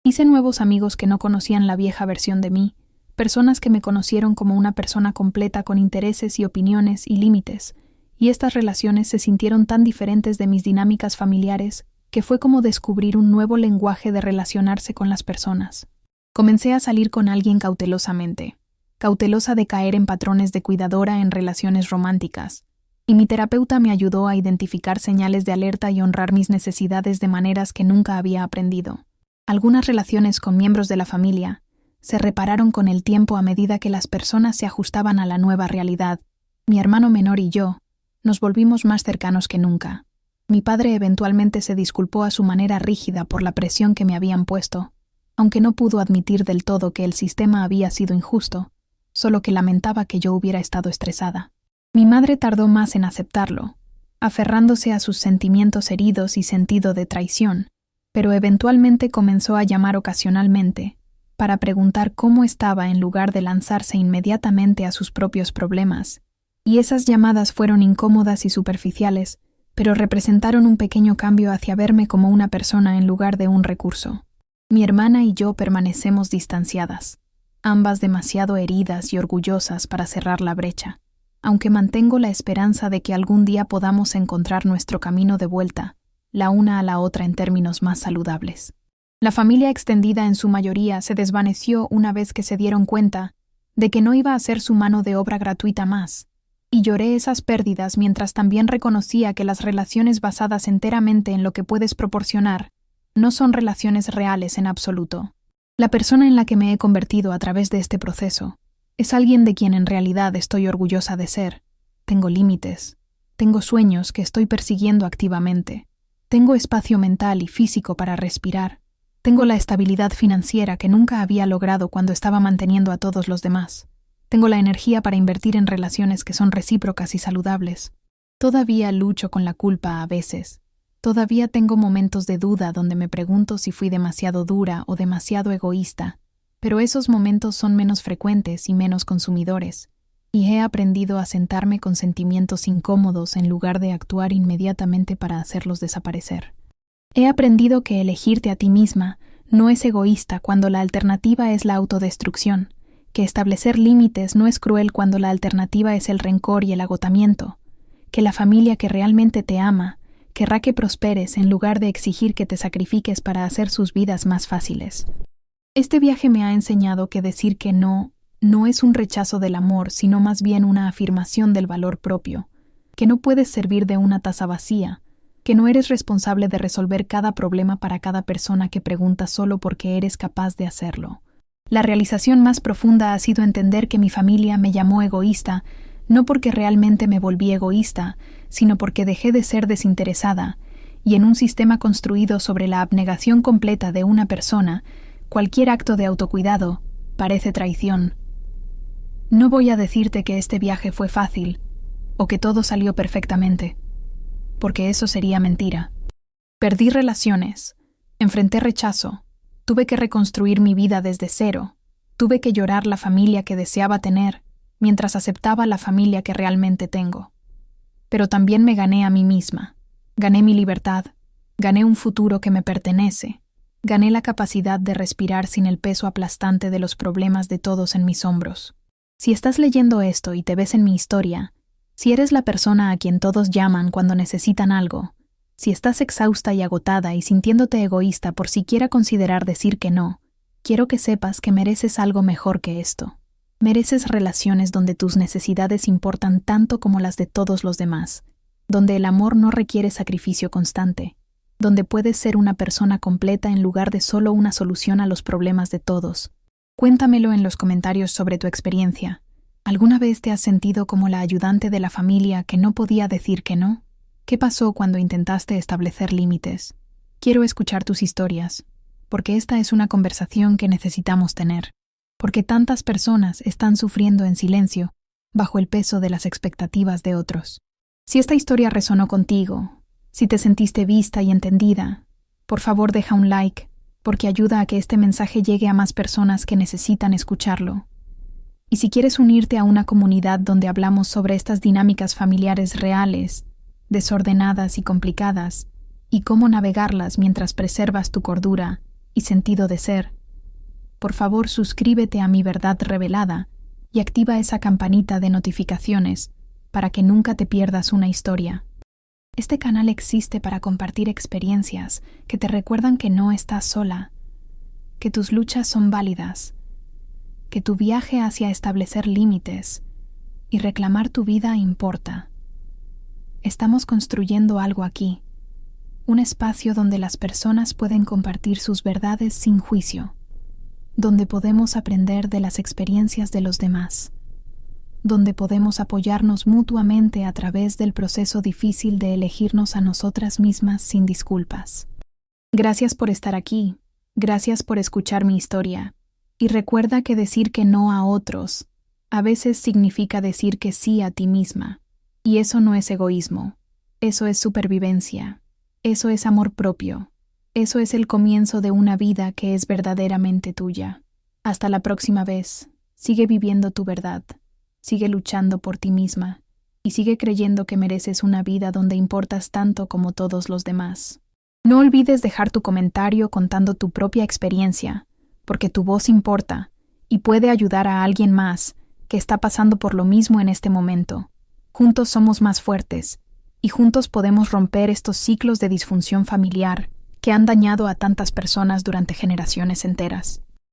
Hice nuevos amigos que no conocían la vieja versión de mí, personas que me conocieron como una persona completa con intereses y opiniones y límites, y estas relaciones se sintieron tan diferentes de mis dinámicas familiares que fue como descubrir un nuevo lenguaje de relacionarse con las personas. Comencé a salir con alguien cautelosamente, cautelosa de caer en patrones de cuidadora en relaciones románticas, y mi terapeuta me ayudó a identificar señales de alerta y honrar mis necesidades de maneras que nunca había aprendido. Algunas relaciones con miembros de la familia se repararon con el tiempo a medida que las personas se ajustaban a la nueva realidad. Mi hermano menor y yo nos volvimos más cercanos que nunca. Mi padre eventualmente se disculpó a su manera rígida por la presión que me habían puesto, aunque no pudo admitir del todo que el sistema había sido injusto, solo que lamentaba que yo hubiera estado estresada. Mi madre tardó más en aceptarlo, aferrándose a sus sentimientos heridos y sentido de traición, pero eventualmente comenzó a llamar ocasionalmente, para preguntar cómo estaba en lugar de lanzarse inmediatamente a sus propios problemas, y esas llamadas fueron incómodas y superficiales, pero representaron un pequeño cambio hacia verme como una persona en lugar de un recurso. Mi hermana y yo permanecemos distanciadas, ambas demasiado heridas y orgullosas para cerrar la brecha, aunque mantengo la esperanza de que algún día podamos encontrar nuestro camino de vuelta, la una a la otra en términos más saludables. La familia extendida en su mayoría se desvaneció una vez que se dieron cuenta de que no iba a ser su mano de obra gratuita más, y lloré esas pérdidas mientras también reconocía que las relaciones basadas enteramente en lo que puedes proporcionar no son relaciones reales en absoluto. La persona en la que me he convertido a través de este proceso es alguien de quien en realidad estoy orgullosa de ser. Tengo límites, tengo sueños que estoy persiguiendo activamente, tengo espacio mental y físico para respirar, tengo la estabilidad financiera que nunca había logrado cuando estaba manteniendo a todos los demás. Tengo la energía para invertir en relaciones que son recíprocas y saludables. Todavía lucho con la culpa a veces. Todavía tengo momentos de duda donde me pregunto si fui demasiado dura o demasiado egoísta, pero esos momentos son menos frecuentes y menos consumidores, y he aprendido a sentarme con sentimientos incómodos en lugar de actuar inmediatamente para hacerlos desaparecer. He aprendido que elegirte a ti misma no es egoísta cuando la alternativa es la autodestrucción, que establecer límites no es cruel cuando la alternativa es el rencor y el agotamiento, que la familia que realmente te ama querrá que prosperes en lugar de exigir que te sacrifiques para hacer sus vidas más fáciles. Este viaje me ha enseñado que decir que no es un rechazo del amor, sino más bien una afirmación del valor propio, que no puedes servir de una taza vacía, que no eres responsable de resolver cada problema para cada persona que pregunta solo porque eres capaz de hacerlo. La realización más profunda ha sido entender que mi familia me llamó egoísta, No porque realmente me volví egoísta, sino porque dejé de ser desinteresada, y en un sistema construido sobre la abnegación completa de una persona, cualquier acto de autocuidado parece traición. No voy a decirte que este viaje fue fácil, o que todo salió perfectamente, porque eso sería mentira. Perdí relaciones, enfrenté rechazo, tuve que reconstruir mi vida desde cero, tuve que llorar la familia que deseaba tener, mientras aceptaba la familia que realmente tengo. Pero también me gané a mí misma, gané mi libertad, gané un futuro que me pertenece, gané la capacidad de respirar sin el peso aplastante de los problemas de todos en mis hombros. Si estás leyendo esto y te ves en mi historia, si eres la persona a quien todos llaman cuando necesitan algo, si estás exhausta y agotada y sintiéndote egoísta por siquiera considerar decir que no, quiero que sepas que mereces algo mejor que esto. Mereces relaciones donde tus necesidades importan tanto como las de todos los demás, donde el amor no requiere sacrificio constante, donde puedes ser una persona completa en lugar de solo una solución a los problemas de todos. Cuéntamelo en los comentarios sobre tu experiencia. ¿Alguna vez te has sentido como la ayudante de la familia que no podía decir que no? ¿Qué pasó cuando intentaste establecer límites? Quiero escuchar tus historias, porque esta es una conversación que necesitamos tener, porque tantas personas están sufriendo en silencio bajo el peso de las expectativas de otros. Si esta historia resonó contigo, si te sentiste vista y entendida, por favor deja un like, porque ayuda a que este mensaje llegue a más personas que necesitan escucharlo. Y si quieres unirte a una comunidad donde hablamos sobre estas dinámicas familiares reales, desordenadas y complicadas, y cómo navegarlas mientras preservas tu cordura y sentido de ser, por favor suscríbete a Mi Verdad Revelada y activa esa campanita de notificaciones para que nunca te pierdas una historia. Este canal existe para compartir experiencias que te recuerdan que no estás sola, que tus luchas son válidas, que tu viaje hacia establecer límites y reclamar tu vida importa. Estamos construyendo algo aquí, un espacio donde las personas pueden compartir sus verdades sin juicio, donde podemos aprender de las experiencias de los demás, donde podemos apoyarnos mutuamente a través del proceso difícil de elegirnos a nosotras mismas sin disculpas. Gracias por estar aquí, gracias por escuchar mi historia, y recuerda que decir que no a otros a veces significa decir que sí a ti misma, y eso no es egoísmo, eso es supervivencia, eso es amor propio, eso es el comienzo de una vida que es verdaderamente tuya. Hasta la próxima vez, sigue viviendo tu verdad. Sigue luchando por ti misma y sigue creyendo que mereces una vida donde importas tanto como todos los demás. No olvides dejar tu comentario contando tu propia experiencia, porque tu voz importa y puede ayudar a alguien más que está pasando por lo mismo en este momento. Juntos somos más fuertes y juntos podemos romper estos ciclos de disfunción familiar que han dañado a tantas personas durante generaciones enteras.